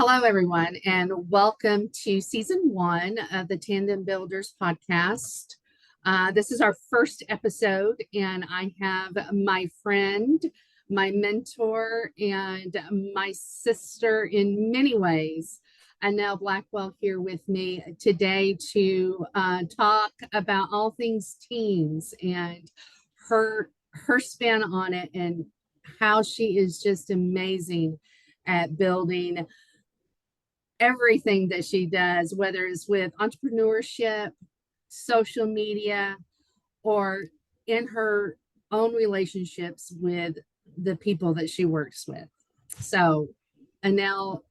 Hello, everyone, and welcome to season one of the Tandem Builders podcast. This is our first episode, and I have my friend, my mentor, and my sister in many ways, Annelle Blackwell, here with me today to talk about all things teams and her spin on it and how she is just amazing at building everything that she does, whether it's with entrepreneurship, social media, or in her own relationships with the people that she works with. So, Annelle,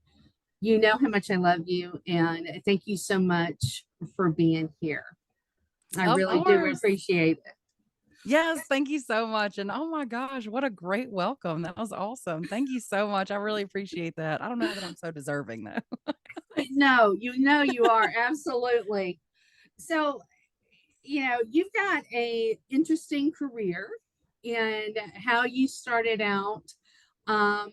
you know how much I love you, and thank you so much for being here. I Of really do course. appreciate it. Yes, thank you so much. And oh my gosh, what a great welcome. That was awesome. Thank you so much. I really appreciate that. I don't know that I'm so deserving though. No, you know you are absolutely. So, you've got a interesting career and how you started out um,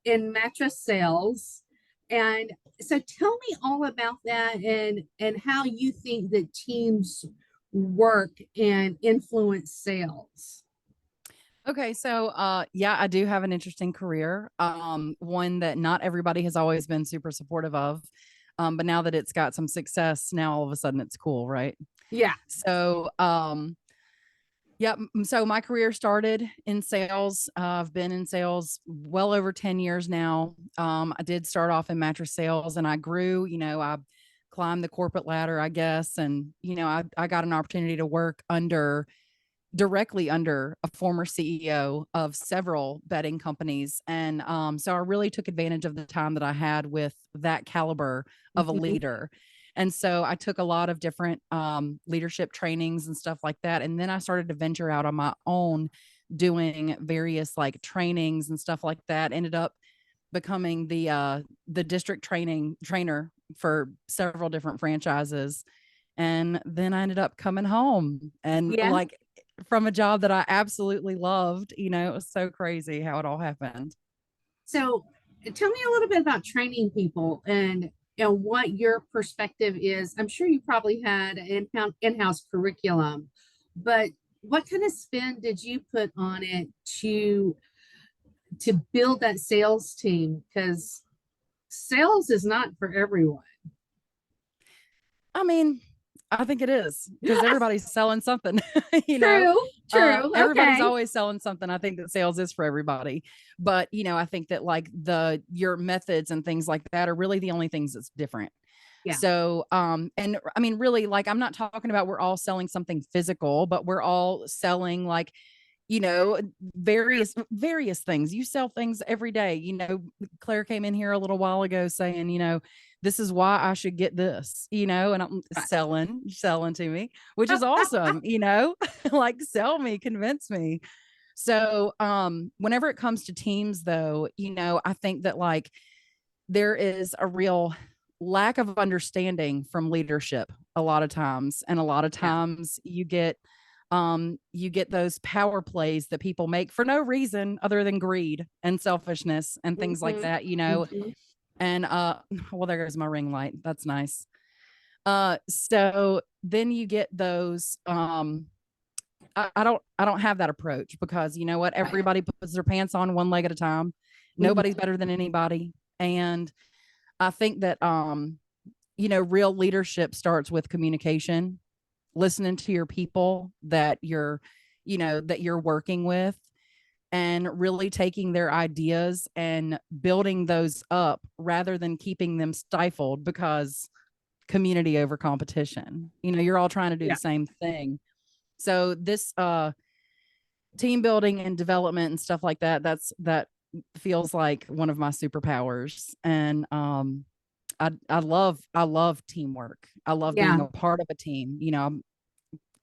in mattress sales. And so tell me all about that and how you think that teams work and influence sales. Okay, so yeah, I do have an interesting career. One that not everybody has always been super supportive of. But now that it's got some success, now all of a sudden it's cool, right? Yeah. So yeah. So my career started in sales. I've been in sales well over 10 years now. I did start off in mattress sales and I grew, I climbed the corporate ladder, I guess. And, I got an opportunity to work directly under a former CEO of several bedding companies. And so I really took advantage of the time that I had with that caliber of a Mhm. leader. And so I took a lot of different leadership trainings and stuff like that. And then I started to venture out on my own doing various like trainings and stuff like that. Ended up becoming the district trainer for several different franchises. And then I ended up coming home and Yeah. like from a job that I absolutely loved. It was so crazy how it all happened. So tell me a little bit about training people and what your perspective is. I'm sure you probably had an in-house curriculum, but what kind of spin did you put on it to build that sales team? Because sales is not for everyone. I mean, I think it is because everybody's selling something, you know. True, true. Everybody's Okay. always selling something. I think that sales is for everybody. But, I think that like your methods and things like that are really the only things that's different. Yeah. So, and I mean, really, like, I'm not talking about we're all selling something physical, but we're all selling like, various things. You sell things every day. Claire came in here a little while ago saying, this is why I should get this, and I'm selling to me, which is awesome, like sell me, convince me. So, whenever it comes to teams though, I think that like there is a real lack of understanding from leadership a lot of times. And a lot of Yeah. times you get those power plays that people make for no reason other than greed and selfishness and things like Mhm. that. Mhm. And well, there goes my ring light. That's nice. So then you get those I don't have that approach because you know what? Everybody puts their pants on one leg at a time. Nobody's Mhm. better than anybody. And I think that real leadership starts with communication, listening to your people that you're working with, and really taking their ideas and building those up rather than keeping them stifled because community over competition. You're all trying to do Yeah. the same thing. So this team building and development and stuff like that feels like one of my superpowers. And I love teamwork. I love being Yeah. a part of a team.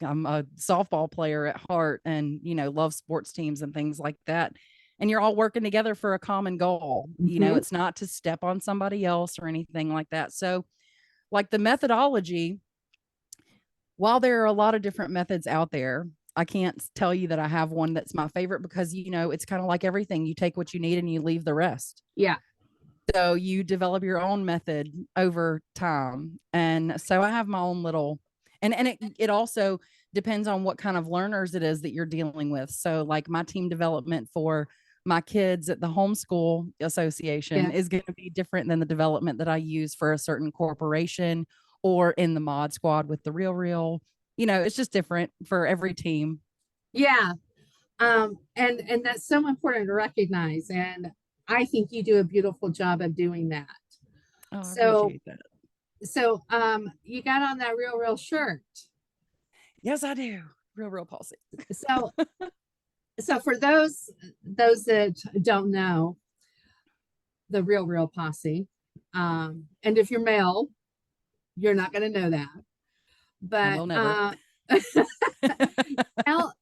I'm a softball player at heart and, love sports teams and things like that. And you're all working together for a common goal. Mhm. It's not to step on somebody else or anything like that. So, like the methodology, while there are a lot of different methods out there, I can't tell you that I have one that's my favorite because, it's kind of like everything. You take what you need and you leave the rest. Yeah. So you develop your own method over time. And so I have my own little, and it also depends on what kind of learners it is that you're dealing with. So like my team development for my kids at the homeschool association Yeah. is going to be different than the development that I use for a certain corporation or in the mod squad with the real real. It's just different for every team. Yeah. And that's so important to recognize. And I think you do a beautiful job of doing that. Oh, I So, appreciate that. you got on that real, real shirt. Yes, I do. Real, real policy. So, so for those that don't know, the real, real posse, and if you're male, you're not going to know that. And But we'll never. tell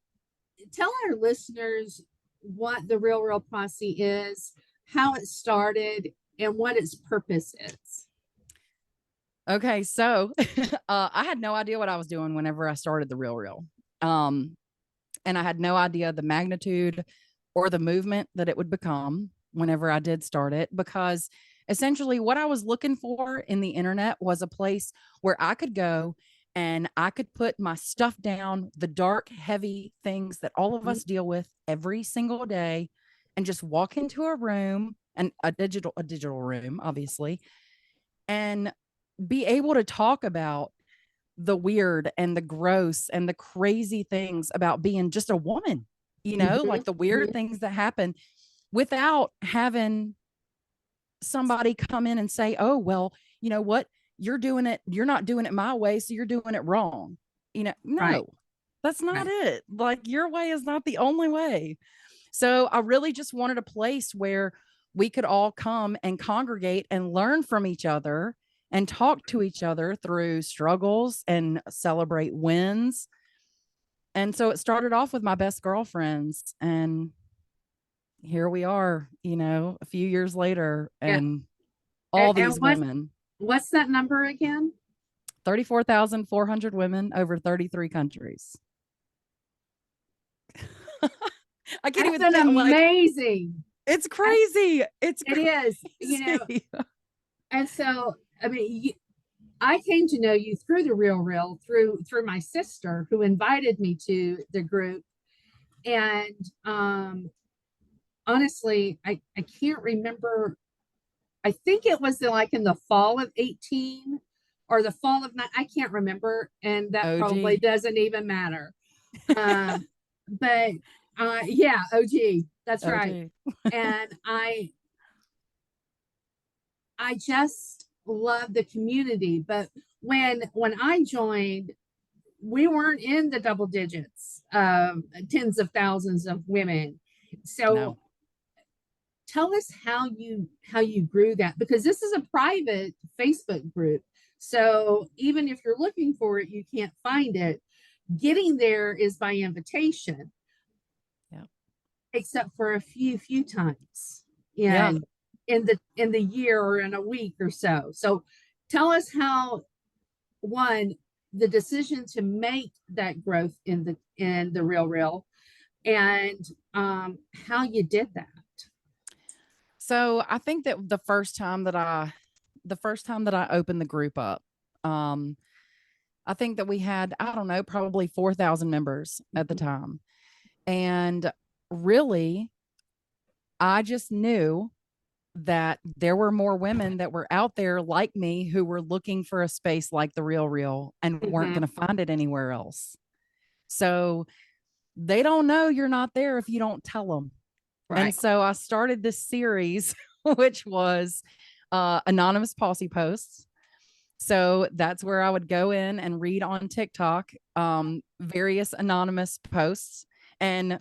tell our listeners what the real, real posse is, how it started, and what its purpose is. Okay, so I had no idea what I was doing whenever I started the Real Real. Um, and I had no idea the magnitude or the movement that it would become whenever I did start it, because essentially what I was looking for in the internet was a place where I could go and I could put my stuff down, the dark, heavy things that all of us deal with every single day, and just walk into a room, and a digital room, obviously, and be able to talk about the weird and the gross and the crazy things about being just a woman, Mm-hmm. like the weird things that happen, without having somebody come in and say, oh, well, you know what? You're not doing it my way, so you're doing it wrong. Right. No, that's not Right. it. Like, your way is not the only way. So I really just wanted a place where we could all come and congregate and learn from each other and talk to each other through struggles and celebrate wins. And so it started off with my best girlfriends. And here we are, a few years later, Yeah. and And, all and these what women, what's that number again? 34,400 women over 33 countries. I can't That's even an think, like, amazing. it's That's, crazy. It's it is, crazy. and so I mean, I came to know you through the Real Real, through my sister who invited me to the group. And honestly, I can't remember. I think it was like in the fall of 18 or the fall of nine. I can't remember, and that probably OG. doesn't even matter. But yeah, OG, that's right. OG. And I just love the community. But when I joined, we weren't in the double digits, tens of thousands of women. So No. tell us how you grew that, because this is a private Facebook group. So even if you're looking for it, you can't find it. Getting there is by invitation, Yeah. except for a few times Yeah. in the year or in a week or so. So tell us how, one, the decision to make that growth in the real real, and how you did that. So I think that the first time that I opened the group up, um, I think that we had, I don't know, probably 4,000 members at the time. And really, I just knew that there were more women that were out there like me who were looking for a space like the Real Real and weren't Mm-hmm. going to find it anywhere else. So they don't know you're not there if you don't tell them. And Right. so I started this series, which was anonymous posse posts. So that's where I would go in and read on TikTok various anonymous posts. And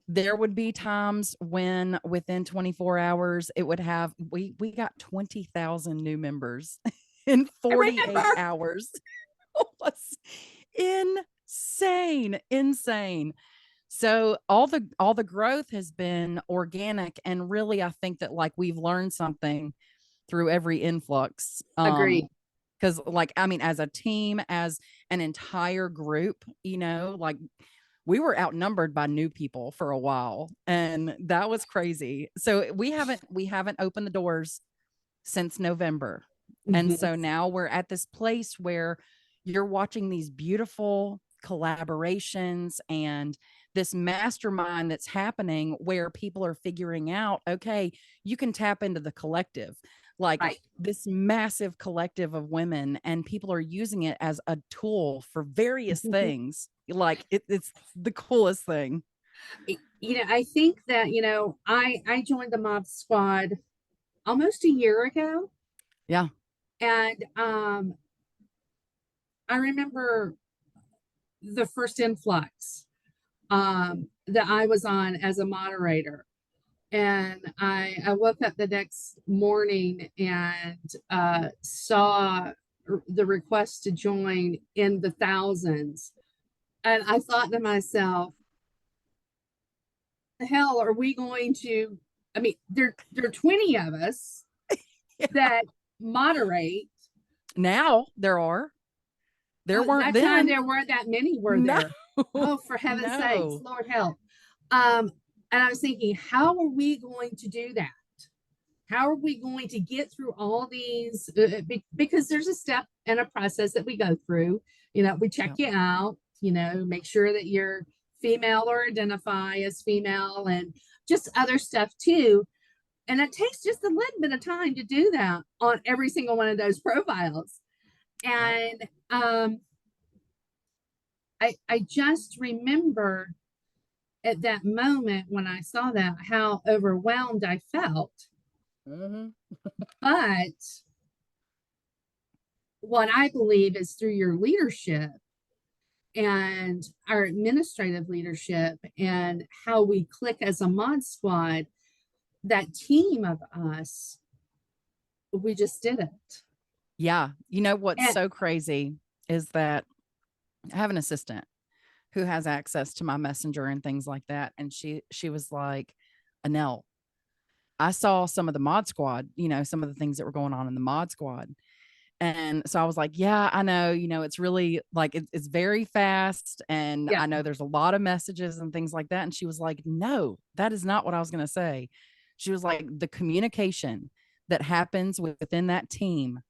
there would be times when within 24 hours, it would have, we got 20,000 new members in I 48 remember. hours. It was insane, insane. So all the growth has been organic, and really I think that, like, we've learned something through every influx. Agreed. Because, like, I mean, as a team, as an entire group, like, we were outnumbered by new people for a while, and that was crazy. So we haven't opened the doors since November. And Mhm. so now we're at this place where you're watching these beautiful collaborations and this mastermind that's happening where people are figuring out, okay, you can tap into the collective, like Right. this massive collective of women, and people are using it as a tool for various things. Like it's the coolest thing. I think that, I joined the Mob Squad almost a year ago. Yeah. And I remember the first influx that I was on as a moderator. And I woke up the next morning and saw the request to join in the thousands. And I thought to myself, the hell are we going to? I mean, there are 20 of us Yeah. that moderate. Now there weren't That time then. there weren't that many, were No. there? Oh, for heaven's sakes, No. Lord help. Um, and I was thinking, how are we going to do that? How are we going to get through all these? Because there's a step and a process that we go through. We check Yeah. you out, make sure that you're female or identify as female and just other stuff too. And it takes just a little bit of time to do that on every single one of those profiles. Yeah. And I just remember at that moment when I saw that, how overwhelmed I felt. Mm-hmm. But what I believe is through your leadership and our administrative leadership and how we click as a mod squad, that team of us, we just did it. Yeah. You know what's And so crazy is that I have an assistant who has access to my messenger and things like that. And she was like, Annelle, I saw some of the mod squad, some of the things that were going on in the mod squad. And so I was like, yeah, I know, it's really like it's very fast. And yeah, I know there's a lot of messages and things like that. And she was like, no, that is not what I was going to say. She was like, the communication that happens within that team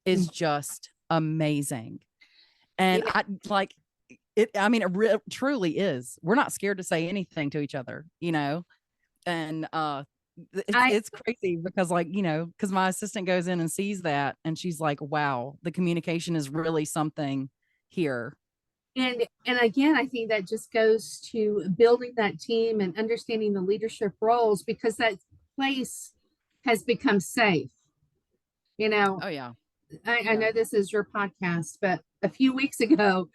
is just amazing. you And know, I like it. I mean, it truly is. We're not scared to say anything to each other, and it's I it's crazy because because my assistant goes in and sees that and she's like, wow, the communication is really something here. and again, I think that just goes to building that team and understanding the leadership roles, because that place has become safe. You know, Oh yeah. I Yeah. know this is your podcast, but a few weeks ago,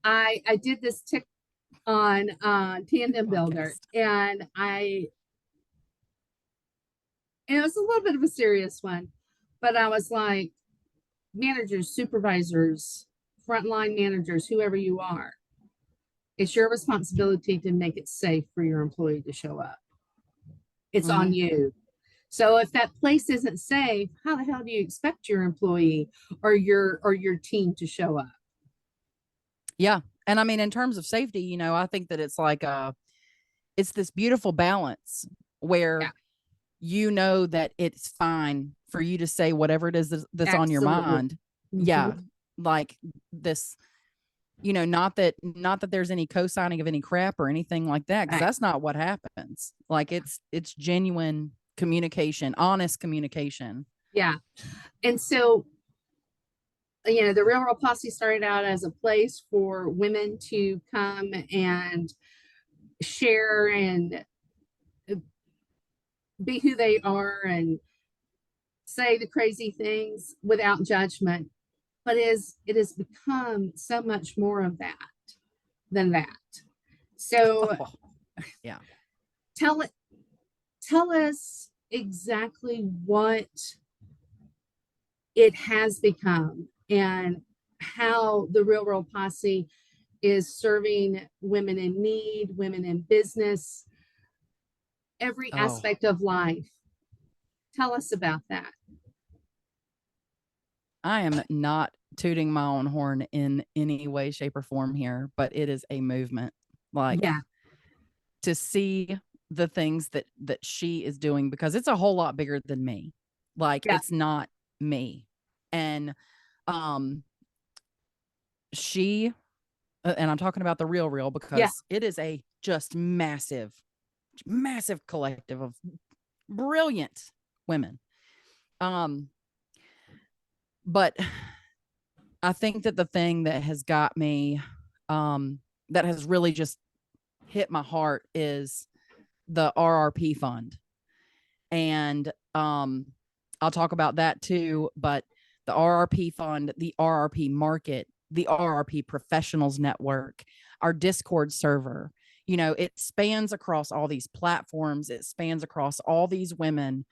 I did this tick on TandemBuilder, Podcast. and it was a little bit of a serious one, but I was like, managers, supervisors, frontline managers, whoever you are, it's your responsibility to make it safe for your employee to show up. It's on Hmm. you. So if that place isn't safe, how the hell do you expect your employee or your team to show up? Yeah. And I mean, in terms of safety, I think that it's like it's this beautiful balance Yeah, where that it's fine for you to say whatever it is that's on your absolutely. mind. Mm-hmm. Yeah. Like this, not that there's any co-signing of any crap or anything like that, because Right. that's not what happens. Like it's genuine communication, honest communication. Yeah. And so, the Real World Posse started out as a place for women to come and share and be who they are and say the crazy things without judgment. But it has become so much more of that than that. So Oh, yeah. tell it tell us exactly what it has become and how the Real World Posse is serving women in need, women in business, every Oh, aspect of life. Tell us about that. I am not tooting my own horn in any way, shape, or form here, but it is a movement. Like Yeah, to see the things that she is doing, because it's a whole lot bigger than me. Like Yeah. it's not me. And she and I'm talking about the real Yeah. because it is a just massive collective of brilliant women. But I think that the thing that has got me, that has really just hit my heart is the RRP fund. And I'll talk about that too. But the RRP fund, the RRP market, the RRP professionals network, our Discord server, it spans across all these platforms. It spans across all these women,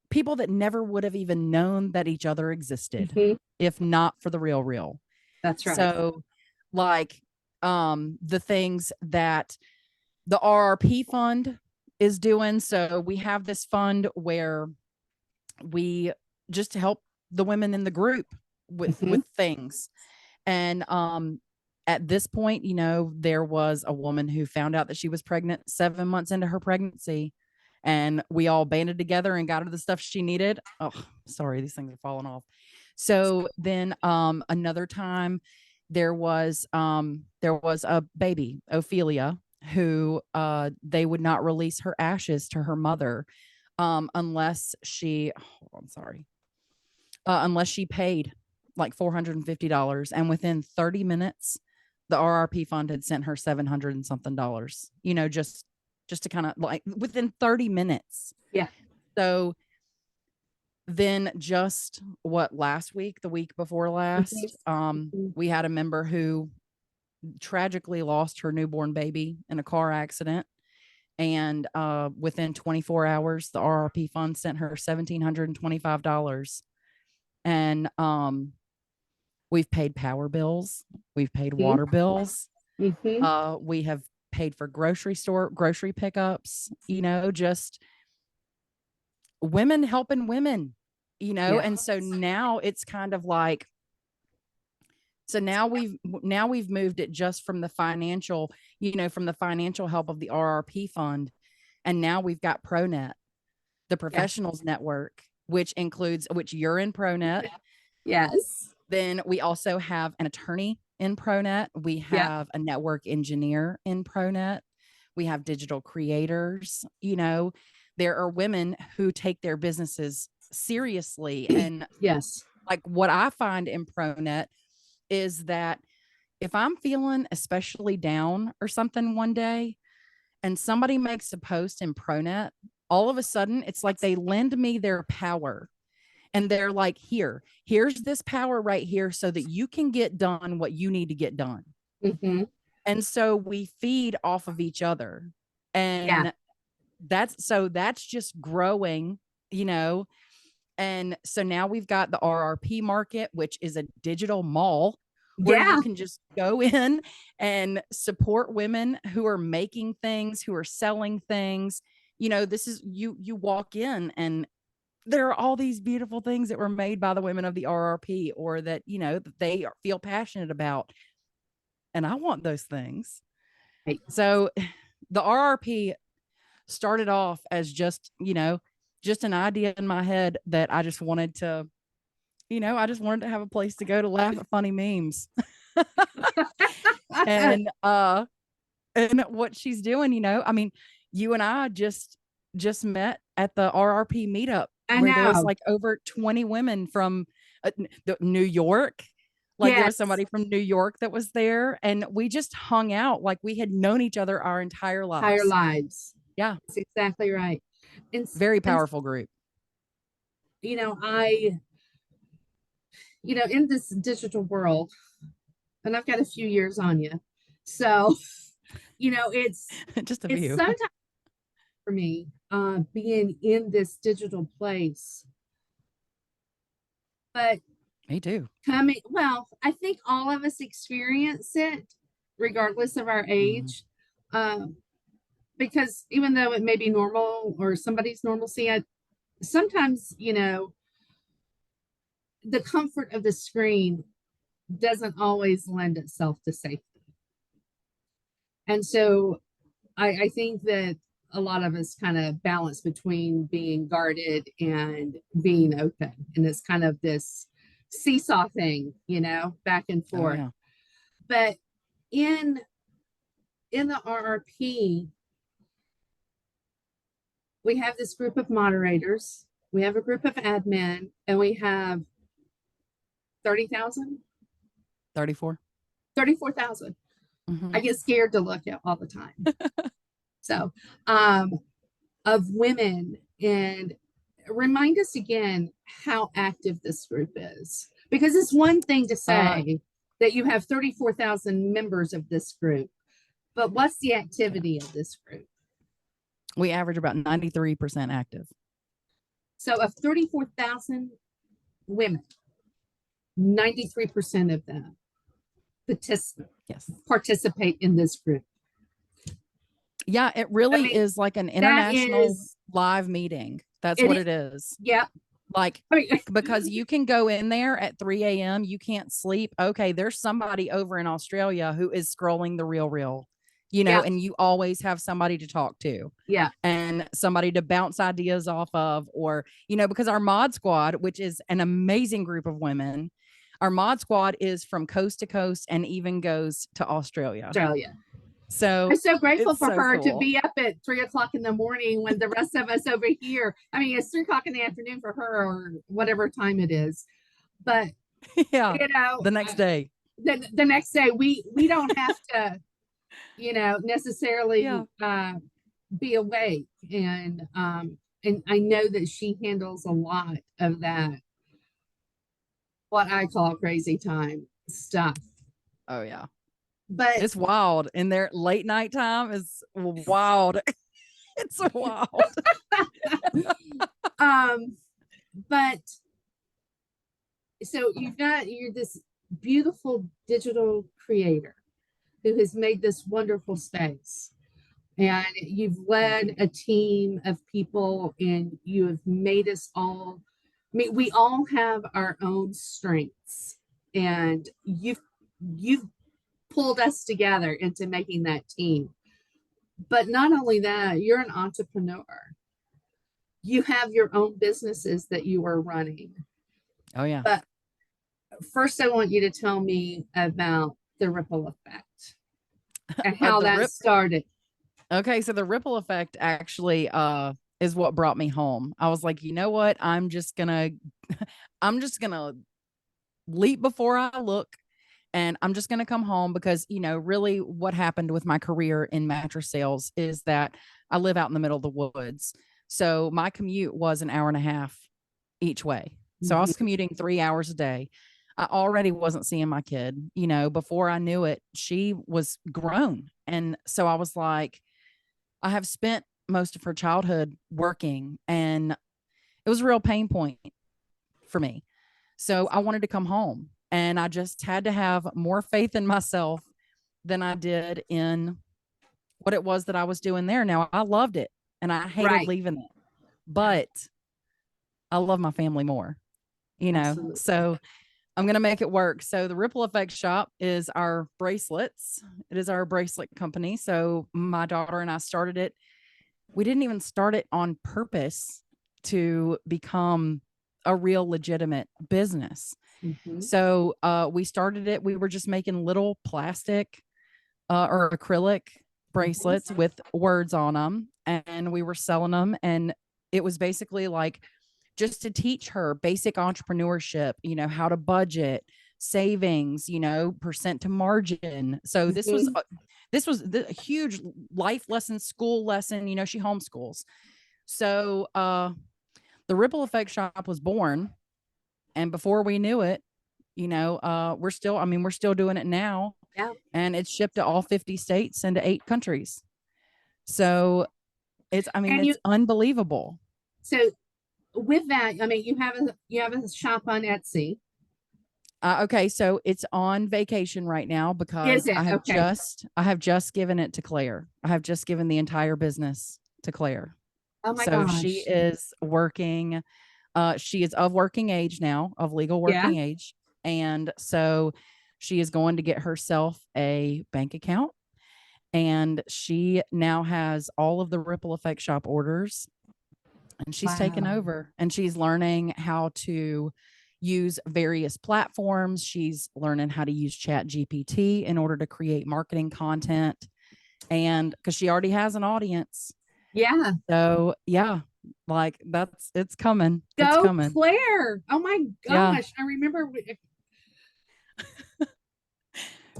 people that never would have even known that each other existed, if not for the real. That's right. So like the things that the RRP fund is doing. So we have this fund where we just help the women in the group with things. And at this point, there was a woman who found out that she was pregnant 7 months into her pregnancy, and we all banded together and got her the stuff she needed. Oh, sorry, these things are falling off. So then another time there was a baby, Ophelia, who they would not release her ashes to her mother unless she unless she paid like $450. And within 30 minutes, the RRP fund had sent her 700 and something dollars, just to kind of like within 30 minutes. Yeah. So then just last week, the week before last, we had a member who tragically lost her newborn baby in a car accident. And within 24 hours, the RRP fund sent her $1,725. And we've paid power bills, we've paid water bills, we have paid for grocery pickups, just women helping women, Yeah. And so now it's kind of like, so now we've moved it just from the financial, from the financial help of the RRP fund. And now we've got ProNet, the professionals network, which you're in ProNet. Yes. Then we also have an attorney in ProNet. We have a network engineer in ProNet. We have digital creators. There are women who take their businesses seriously. And yes, like what I find in ProNet is that if I'm feeling especially down or something one day and somebody makes a post in ProNet, all of a sudden it's like they lend me their power. And they're like, here's this power right here so that you can get done what you need to get done. And so we feed off of each other. And that's just growing, And so now we've got the RRP market, which is a digital mall where you can just go in and support women who are making things, who are selling things. This is you walk in and there are all these beautiful things that were made by the women of the RRP or that, they feel passionate about. And I want those things. Right. So the RRP started off as just an idea in my head that I just wanted to, I just wanted to have a place to go to laugh at funny memes. and what she's doing, I mean, you and I just met at the RRP meetup where there was like over 20 women from New York. Like there was somebody from New York that was there, and we just hung out like we had known each other our entire lives. Yeah, that's exactly right. Very powerful group. In this digital world, and I've got a few years on you, so it's just a it's few. sometimes for me being in this digital place, but me too. I think all of us experience it regardless of our age. Because even though it may be normal or somebody's normalcy, sometimes, the comfort of the screen doesn't always lend itself to safety. And so I think that a lot of us kind of balance between being guarded and being open. And it's kind of this seesaw thing, back and Oh forth. yeah. But in the RRP, we have this group of moderators, we have a group of admin, and we have 30,000, 34. 34,000. Mm-hmm. I get scared to look at all the time. So, of women, and remind us again how active this group is, because it's one thing to say that you have 34,000 members of this group, but what's the activity of this group? We average about 93% active. So of 34,000 women, 93% of them participate in this group. Yeah, it really is like an international live meeting. That's what it is. Yeah. Like, because you can go in there at 3 a.m., you can't sleep. Okay, there's somebody over in Australia who is scrolling the reel, and you always have somebody to talk to. Yeah. And somebody to bounce ideas off of, or, because our mod squad, which is an amazing group of women, our mod squad is from coast to coast and even goes to Australia. So I'm so grateful for her cool to be up at 3:00 in the morning when the rest of us over here, I mean, it's 3:00 in the afternoon for her or whatever time it is. But yeah, the next day, the next day, we don't have to, necessarily be awake. And I know that she handles a lot of that, what I call crazy time stuff. Oh yeah. But it's wild in there. Late night time is wild. It's wild. But so you're this beautiful digital creator who has made this wonderful space, and you've led a team of people, and you have made us all, I mean, we all have our own strengths, and you've pulled us together into making that team. But not only that, you're an entrepreneur. You have your own businesses that you are running. Oh yeah. But first, I want you to tell me about the ripple effect and how that started. Okay, so the ripple effect actually is what brought me home. I was like, you know what? I'm just gonna leap before I look. And I'm just going to come home because, really what happened with my career in mattress sales is that I live out in the middle of the woods. So my commute was an hour and a half each way. So I was commuting 3 hours a day. I already wasn't seeing my kid, before I knew it, she was grown. And so I was like, I have spent most of her childhood working, and it was a real pain point for me. So I wanted to come home. And I just had to have more faith in myself than I did in what it was that I was doing there. Now, I loved it and I hated leaving it, but I love my family more, Absolutely. So I'm going to make it work. So the Ripple Effect shop is our bracelets. It is our bracelet company. So my daughter and I started it. We didn't even start it on purpose to become a real legitimate business. So we started it. We were just making little plastic or acrylic bracelets with words on them, and we were selling them. And it was basically like just to teach her basic entrepreneurship, how to budget, savings, percent to margin. So this was the huge life lesson, school lesson. She homeschools. So the Ripple Effect shop was born, and before we knew it, we're still doing it now. Yeah. And it's shipped to all 50 states and to 8 countries. So it's unbelievable. So with that, you have a shop on Etsy. Okay. So it's on vacation right now because I have just given it to Claire. I have just given the entire business to Claire. Oh my gosh. She is working. She is of working age now, of legal working age. And so she is going to get herself a bank account, and she now has all of the Ripple Effect shop orders, and she's taken Wow. over, and she's learning how to use various platforms. She's learning how to use Chat GPT in order to create marketing content, and because she already has an audience. Yeah. So yeah, like it's coming. It's Go coming. Claire. Oh my Yeah. gosh. I remember.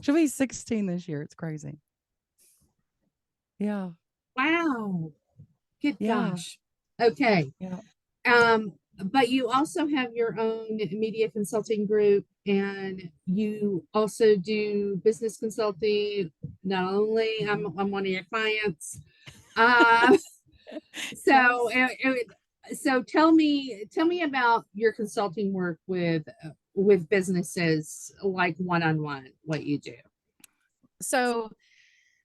She'll be 16 this year. It's crazy. Yeah. Wow. Good Yeah. gosh. Okay. Yeah. But you also have your own media consulting group, and you also do business consulting. Not only I'm one of your clients. Um, so Yes. so tell me about your consulting work with businesses, like one-on-one, what you do. So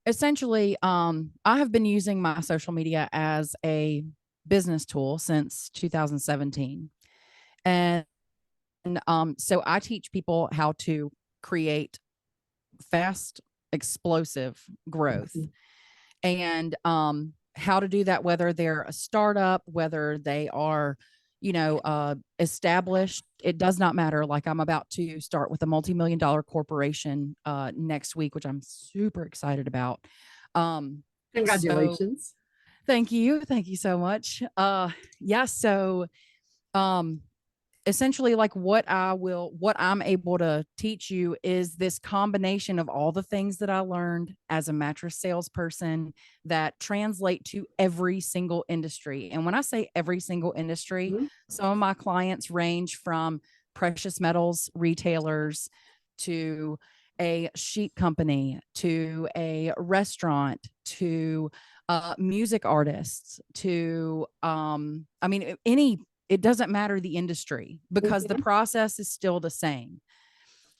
essentially, I have been using my social media as a business tool since 2017. And so I teach people how to create fast, explosive growth, and how to do that, whether they're a startup, whether they are, established. It does not matter. Like, I'm about to start with a multi-million-dollar corporation next week, which I'm super excited about. So Congratulations. thank you. Thank you so much. Yeah. So um essentially, like, what I'm able to teach you is this combination of all the things that I learned as a mattress salesperson that translate to every single industry. And when I say every single industry, Mhm. some of my clients range from precious metals retailers to a sheet company to a restaurant to music artists to I mean, any, it doesn't matter the industry, because the Mhm. process is still the same.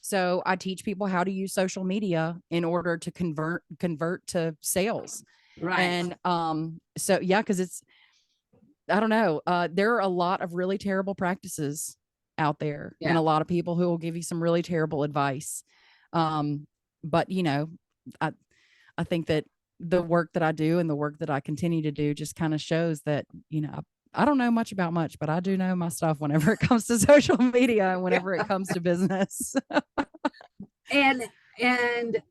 So I teach people how to use social media in order to convert to sales. Right. And so yeah, because it's, I don't know, there are a lot of really terrible practices out there, and Yeah. a lot of people who will give you some really terrible advice. Um, but I I think that the work that I do and the work that I continue to do just kind of shows that, I don't know much about much, but I do know my stuff whenever it comes to social media and whenever it comes to business. And and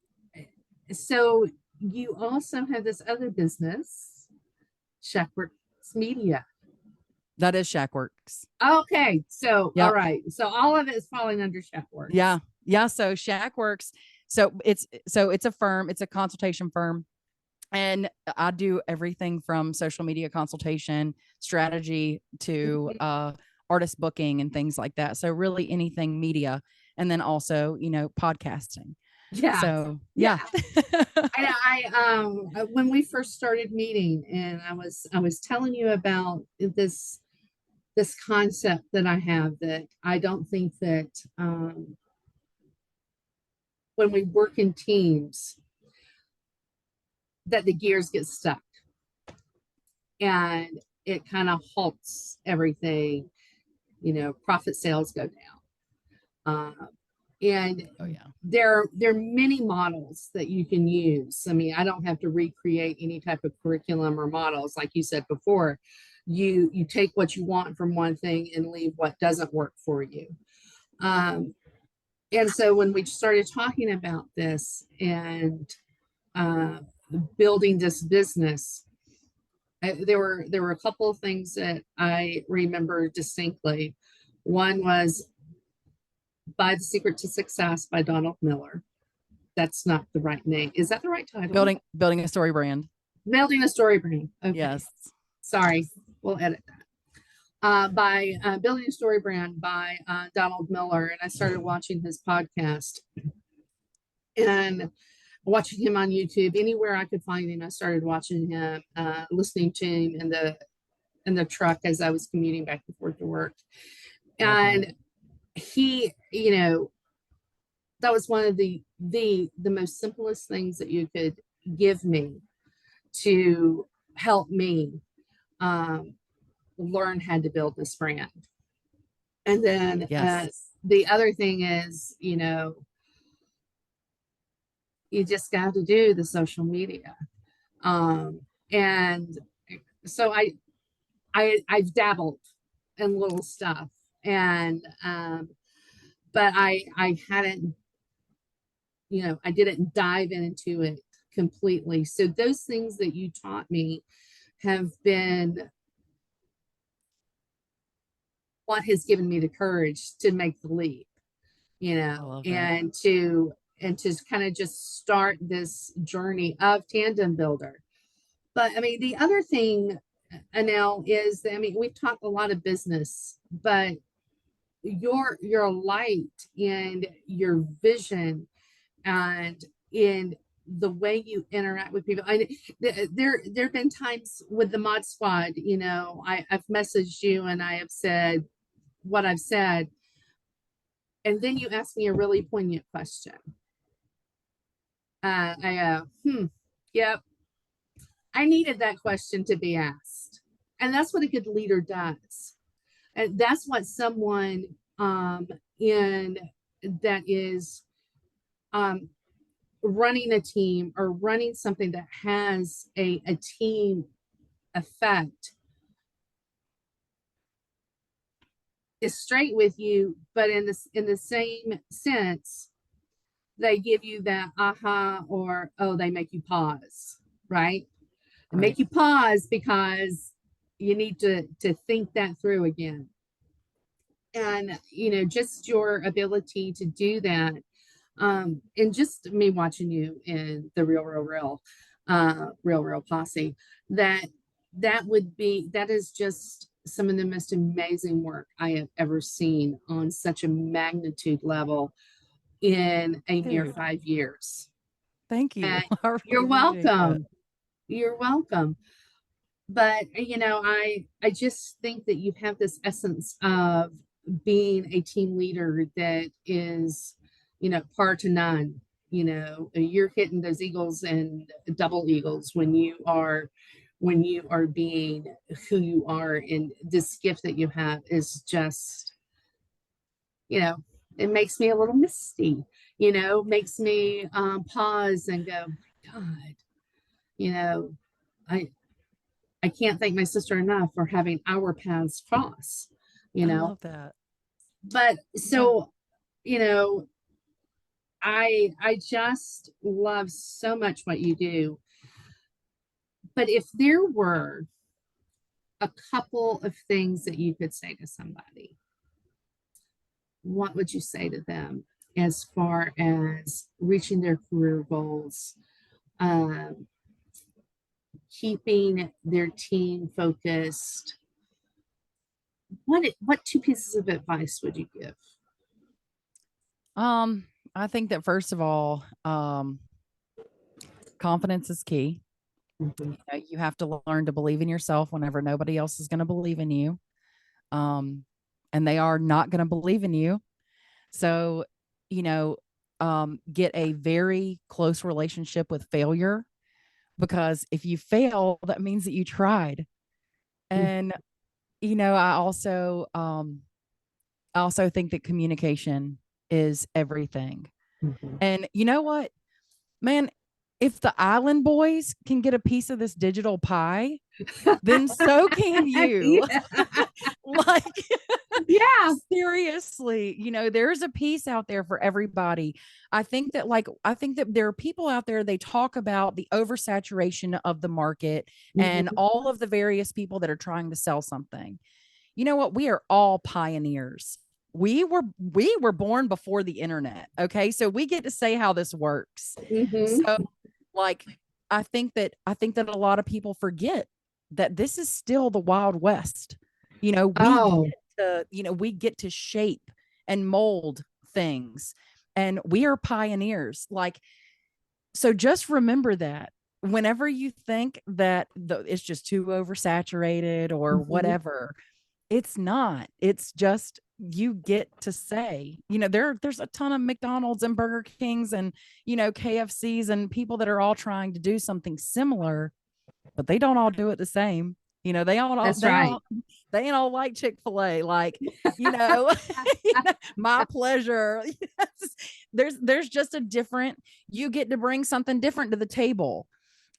so you also have this other business, Shepherd's Media. That is Shackworks. Okay, so all Yep. right, so all of it is falling under Shepherd's. Yeah. Yeah. So Shackworks. So it's a firm, it's a consultation firm. And I do everything from social media consultation, strategy to Mhm. artist booking and things like that. So really anything media, and then also, podcasting. Yeah, So yeah. yeah. I when we first started meeting, and I was telling you about this concept that I have, that I don't think that when we work in teams, that the gears get stuck and it kind of halts everything. Profit sales go down. And Oh yeah. there are many models that you can use. I mean, I don't have to recreate any type of curriculum or models. Like you said before, you take what you want from one thing and leave what doesn't work for you. Um, and so when we started talking about this and uh, building this business, there were a couple of things that I remember distinctly. One was "By the Secret to Success" by Donald Miller. That's not the right name. Is that the right title? Building a story brand. Building a Story Brand. Okay. Yes. Sorry. We'll edit that. By Building a Story Brand by Donald Miller. And I started watching his podcast and watching him on YouTube. Anywhere I could find him, I started watching him, listening to him in the truck as I was commuting back and forth to work. And he, that was one of the most simplest things that you could give me to help me um, learn how to build this brand. And then Yes. the other thing is, you just got to do the social media. And so I've dabbled in little stuff, and but I hadn't, I didn't dive into it completely. So those things that you taught me have been what has given me the courage to make the leap, I love that. and to kind of just start this journey of TandemBuilder. But I mean, the other thing, Annelle, is that, I mean, we've talked a lot of business, but your light and your vision and in the way you interact with people. There have been times with the Mod Squad, I've messaged you and I have said what I've said, and then you ask me a really poignant question. I yep, I needed that question to be asked, and that's what a good leader does, and that's what someone in that is um, running a team or running something that has a team effect is straight with you, but in the same sense, they give you that aha, or oh, they make you pause, right? And make Right. you pause because you need to think that through again. And just your ability to do that, and just me watching you in the real posse, that that is just some of the most amazing work I have ever seen on such a magnitude level in a mere Dude, 5 years. thank you. And I you're really appreciate that. welcome. But I just think that you have this essence of being a team leader that is, par to none. You're hitting those eagles and double eagles when you are being who you are, and this gift that you have is just, it makes me a little misty, makes me pause and go, my God, you know I I can't thank my sister enough for having our paths cross, you I know. love that. But Yeah. so, you know, I just love so much what you do. But if there were a couple of things that you could say to somebody, what would you say to them as far as reaching their career goals, um, keeping their team focused? What two pieces of advice would you give? Um, I think that first of all, confidence is key. Mhm. You have to learn to believe in yourself whenever nobody else is going to believe in you. Um, and they are not going to believe in you. So, you know, get a very close relationship with failure, because if you fail, that means that you tried. And, I also think that communication is everything. Mhm. And you know what, man, if the island boys can get a piece of this digital pie, then so can you. Yeah. Like, Yeah. seriously, there's a piece out there for everybody. I think that there are people out there, they talk about the oversaturation of the market and Mhm. all of the various people that are trying to sell something. You know what? We are all pioneers. We were born before the internet. Okay. So we get to say how this works. Mhm. So, like, I think that a lot of people forget that this is still the Wild West. We Oh, get we get to shape and mold things, and we are pioneers. Like, so just remember that whenever you think that it's just too oversaturated or mhm. whatever, it's not. It's just you get to say, there's a ton of McDonald's and Burger Kings and, KFCs and people that are all trying to do something similar, but they don't all do it the same. They all That's right. they ain't all like Chick-fil-A, like, you know, my pleasure. there's just a different, you get to bring something different to the table.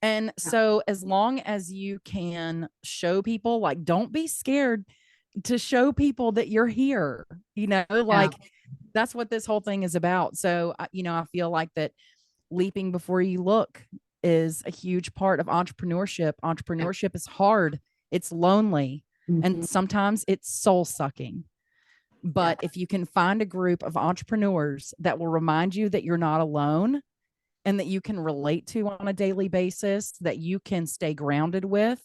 And so as long as you can show people, like, don't be scared to show people that you're here, like that's what this whole thing is about. So, I feel like that leaping before you look is a huge part of entrepreneurship. Entrepreneurship is hard. It's lonely. And sometimes it's soul sucking. But if you can find a group of entrepreneurs that will remind you that you're not alone, and that you can relate to on a daily basis, that you can stay grounded with.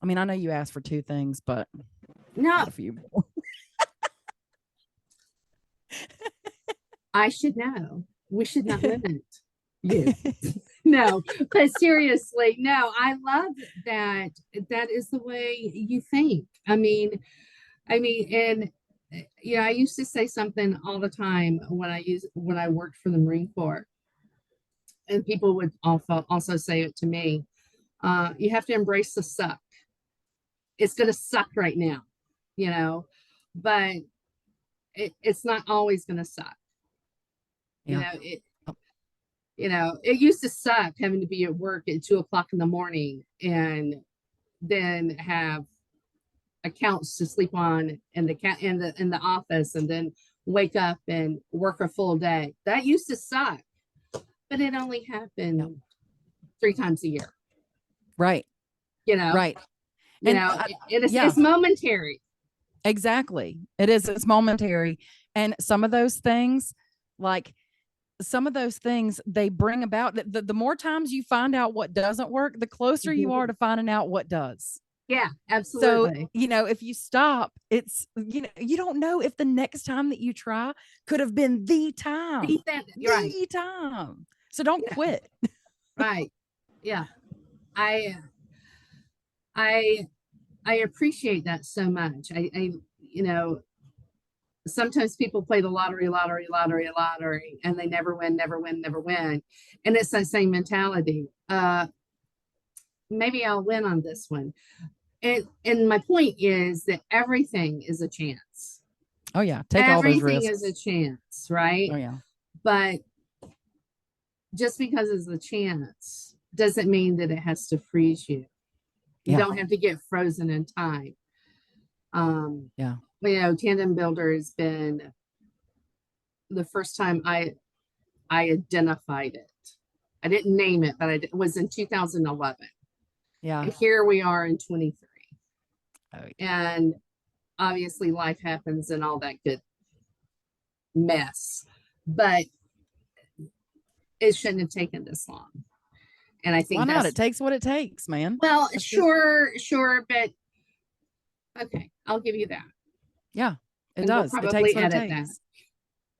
I mean, I know you asked for two things, but no, a few more. I should know. We should not limit you. No, but seriously, no, I love that. That is the way you think. And I used to say something all the time when I worked for the Marine Corps, and people would also say it to me. You have to embrace the suck. It's going to suck right now, but it's not always going to suck. Yeah. It used to suck having to be at work at 2 o'clock in the morning and then have accounts to sleep on in the office, and then wake up and work a full day. That used to suck, but it only happened 3 times a year. Right. Right. It's momentary. Exactly. It is. It's momentary. And some of those things, they bring about the more times you find out what doesn't work, the closer you are to finding out what does. Yeah, absolutely. So, if you stop, it's, you don't know if the next time that you try could have been the time. The time. So don't quit. Right. Yeah. I appreciate that so much. Sometimes people play the lottery, and they never win. And it's that same mentality. Maybe I'll win on this one. And my point is that everything is a chance. Oh yeah. Take all those risks. Everything is a chance, right? Oh yeah. But just because it's a chance doesn't mean that it has to freeze you. You don't have to get frozen in time. TandemBuilder has been the first time I identified it. I didn't name it, but it was in 2011. Yeah. And here we are in 23. Oh, yeah. And obviously life happens and all that good mess, but it shouldn't have taken this long. And I think why not? It takes what it takes, man. Well, sure, but okay, I'll give you that. Yeah, it does. It takes what it takes.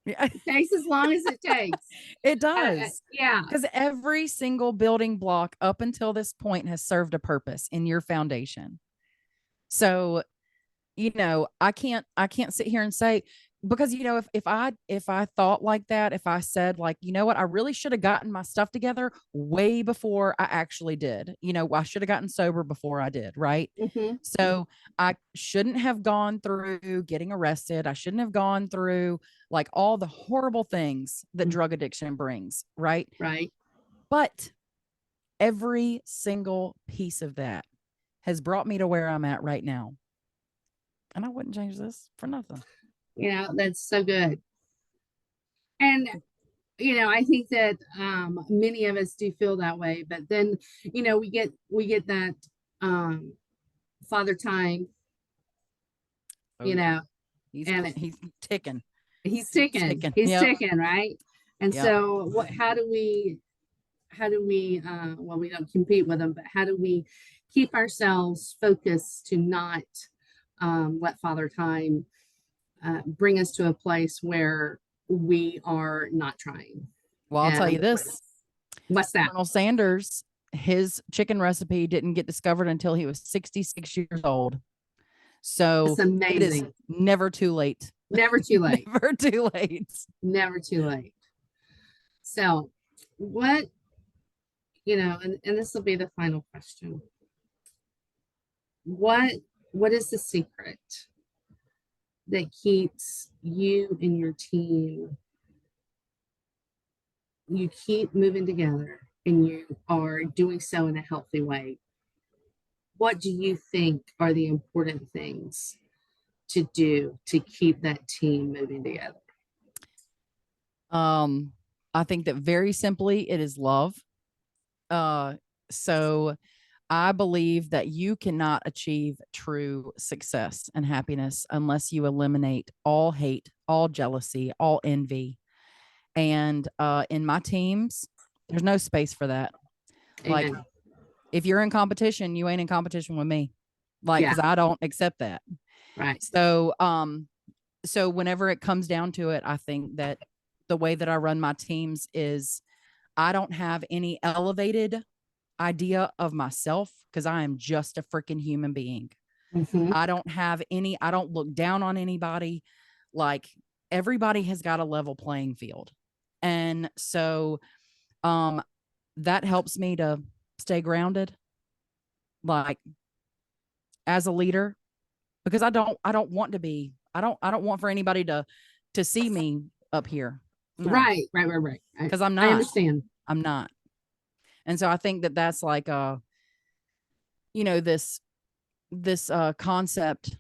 Yeah. It takes as long as it takes. It does. Yeah. Because every single building block up until this point has served a purpose in your foundation. So, I can't sit here and say, because if I thought like that, if I said, like, you know what, I really should have gotten my stuff together way before I actually did. I should have gotten sober before I did, right? So I shouldn't have gone through getting arrested. I shouldn't have gone through like all the horrible things that drug addiction brings, right? Right. But every single piece of that has brought me to where I'm at right now. And I wouldn't change this for nothing. That's so good. And I think that many of us do feel that way, but then we get that father time, he's ticking. He's ticking, right? And so how do we well, we don't compete with them, but how do we keep ourselves focused to not let father time bring us to a place where we are not trying? Well, I'll tell you this. What's that? Colonel Sanders, his chicken recipe didn't get discovered until he was 66 years old. So it's amazing. It is never too late. Never too late. Never too late. Never too late. So what, and this will be the final question. What is the secret that keeps you and your team you keep moving together and you are doing so in a healthy way, what do you think are the important things to do to keep that team moving together? Um, I think that very simply, it is love. So I believe that you cannot achieve true success and happiness unless you eliminate all hate, all jealousy, all envy. And in my teams, there's no space for that. Like, Amen. if you're in competition, you ain't in competition with me. Like, Yeah, because I don't accept that. right. So whenever it comes down to it, I think that the way that I run my teams is I don't have any elevated idea of myself because I am just a freaking human being. Mm-hmm. I don't look down on anybody. Like, everybody has got a level playing field. And so um that helps me to stay grounded, like, as a leader, because I don't want to be, I don't want for anybody to see me up here. No, Right, right, right, right. because I'm I not. understand. I'm not. And so I think that that's like this concept.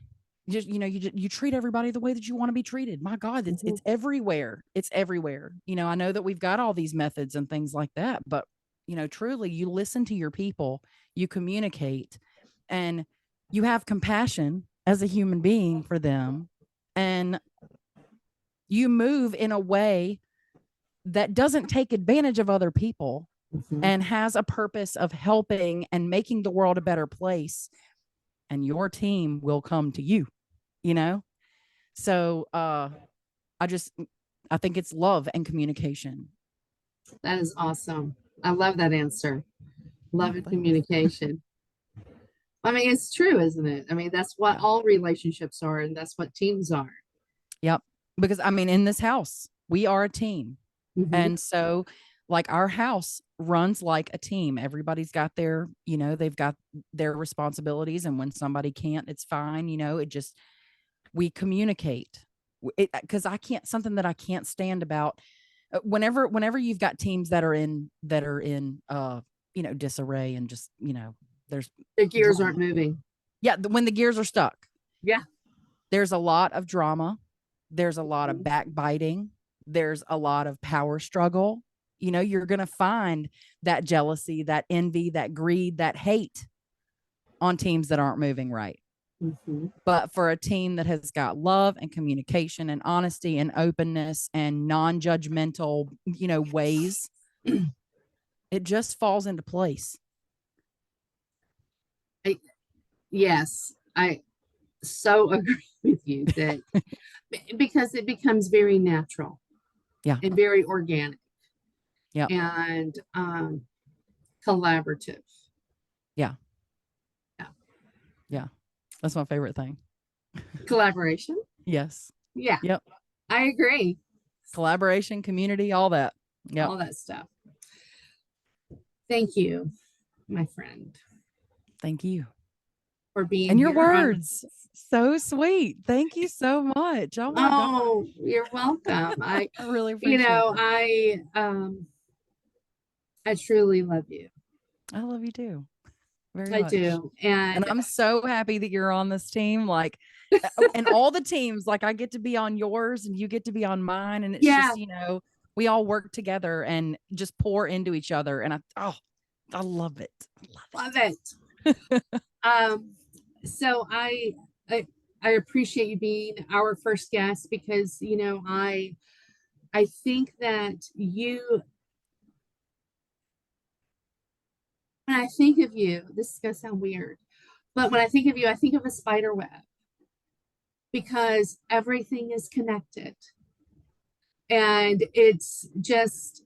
Just, you treat everybody the way that you want to be treated. My God, it's Mm-hmm. it's everywhere. It's everywhere. I know that we've got all these methods and things like that, but truly, you listen to your people, you communicate, and you have compassion as a human being for them, and you move in a way that doesn't take advantage of other people Mm-hmm. and has a purpose of helping and making the world a better place, and your team will come to you, you know? So I just I think it's love and communication. That is awesome. I love that answer. Oh, Love and thanks. communication. I mean, it's true, isn't it? I mean, that's what Yeah. all relationships are, and that's what teams are. Yep. Because I mean, in this house, we are a team. Mm-hmm. And so, like, our house runs like a team. Everybody's got they've got their responsibilities. And when somebody can't, it's fine. It just, we communicate it, because something that I can't stand about whenever you've got teams that are in disarray, and just, there's The gears drama. aren't moving. Yeah. When the gears are stuck, Yeah. there's a lot of drama. There's a lot of Mhm. backbiting. There's a lot of power struggle. You're going to find that jealousy, that envy, that greed, that hate on teams that aren't moving right. Mhm. But for a team that has got love and communication and honesty and openness and non-judgmental, ways, it just falls into place. Yes, I so agree with you that because it becomes very natural Yeah. and very organic Yeah. and collaborative. Yeah. Yeah. Yeah. That's my favorite thing. Collaboration. Yes. Yeah, Yep. I agree. Collaboration, community, all that. Yep. All that stuff. Thank you, my friend, Thank you. for being And your here on. words, so sweet. Thank you so much. Oh my God. Oh, you're welcome. I really appreciate that. I truly love you. I love you too, very I much. do. And And I'm so happy that you're on this team. Like, and all the teams, like, I get to be on yours and you get to be on mine. And it's yeah, just, we all work together and just pour into each other. And I love it. I love love it. it. Um, so I appreciate you being our first guest because I think that when I think of you, this is gonna sound weird, but when I think of you, I think of a spider web because everything is connected and it's just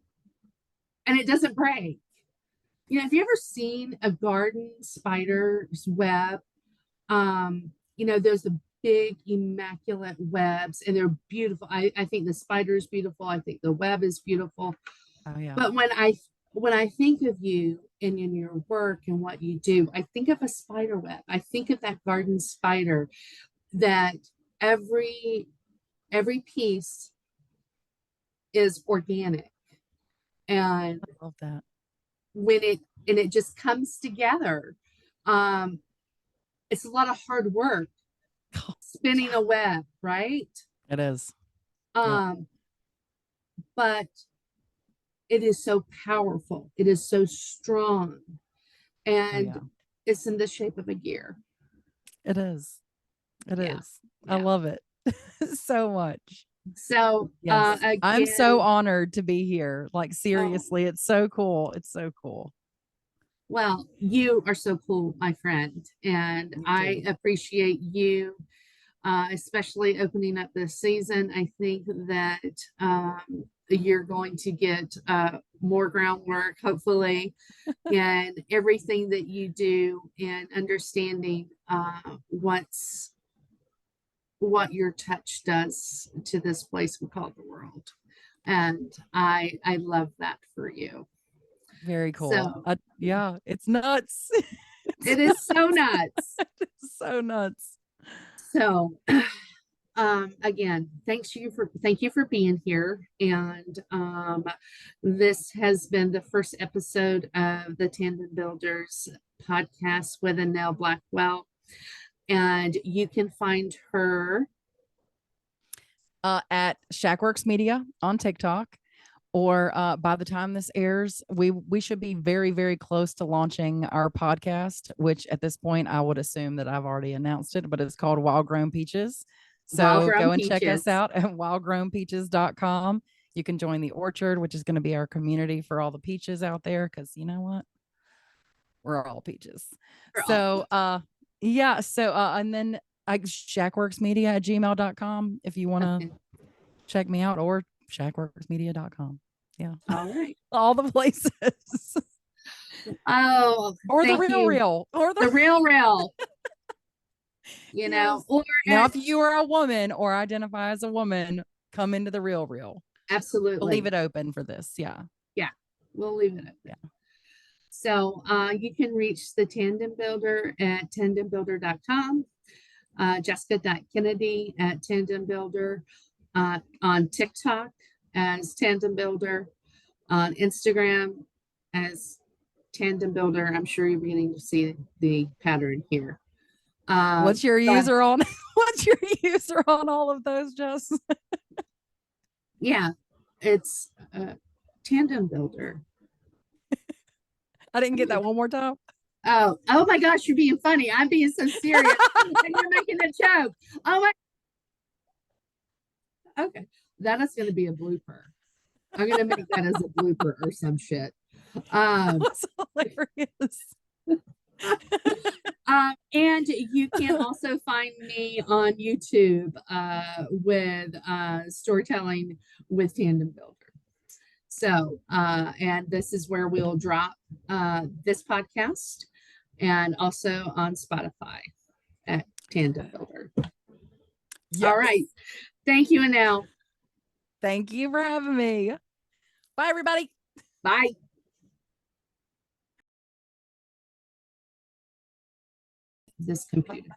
and it doesn't break. Have you ever seen a garden spider's web? There's the big immaculate webs and they're beautiful. I think the spider is beautiful. I think the web is beautiful. Oh, yeah. But when I think of you and in your work and what you do, I think of a spider web. I think of that garden spider that every every piece is organic And I love that. when it just comes together, um, it's a lot of hard work Oh, spinning yeah, a web, right? it is. Yep. Um, but it is so powerful. It is so strong, Oh and yeah, it's in the shape of a gear. it is. It Yeah, is. I yeah. love it so much. So Yes. I'm so again, honored to be here. Like, oh, seriously, it's so cool. It's so cool. well, you are so cool, my friend, and You I too. appreciate you, especially opening up this season. I think that you're going to get more groundwork, hopefully, and everything that you do, and understanding what your touch does to this place we call the world. And I love that for you. Very cool. So Yeah, it's nuts. It's it is so nuts. it's so nuts. So again, thank you for being here. And this has been the first episode of the Tandem Builders podcast with Annelle Blackwell. And you can find her At Shackworks Media on TikTok, or by the time this airs, we should be very, very close to launching our podcast, which at this point I would assume that I've already announced it, but it's called Wild Grown Peaches. Wild So Grown go and check us Peaches. out at wildgrownpeaches.com. You can join the orchard, which is going to be our community for all the peaches out there, because you know what? We're all peaches. For all So yeah, so and then shackworksmedia at gmail.com if you want to okay. check me out, or shackworksmedia.com. Yeah. All right. All the places. Oh, Or the thank real you. real. Or The the real, yes. or Now, at, if you are a woman or identify as a woman, come into the real real. We'll leave absolutely. it open for this. Yeah. Yeah, we'll leave it Yeah. open. So you can reach the Tandem Builder at tandembuilder.com, Jessica.Kennedy at Tandem Builder, on TikTok as Tandem Builder, on Instagram as Tandem Builder. I'm sure you're beginning to see the pattern here. What's your But user on? What's your user on all of those, Jess? yeah, it's Tandem Builder. I didn't get that one more time. Oh my gosh, you're being funny. I'm being so serious, and you're making a joke. Oh my. Okay, that is going to be a blooper. I'm going to make that as a blooper or some shit. Um, That's hilarious. and you can also find me on YouTube with storytelling with Tandem Builder. So, and this is where we'll drop this podcast, and also on Spotify at Tandem Builder. Yes. All right. Thank you, Annelle. Thank you for having me. Bye, everybody. Bye. This computer.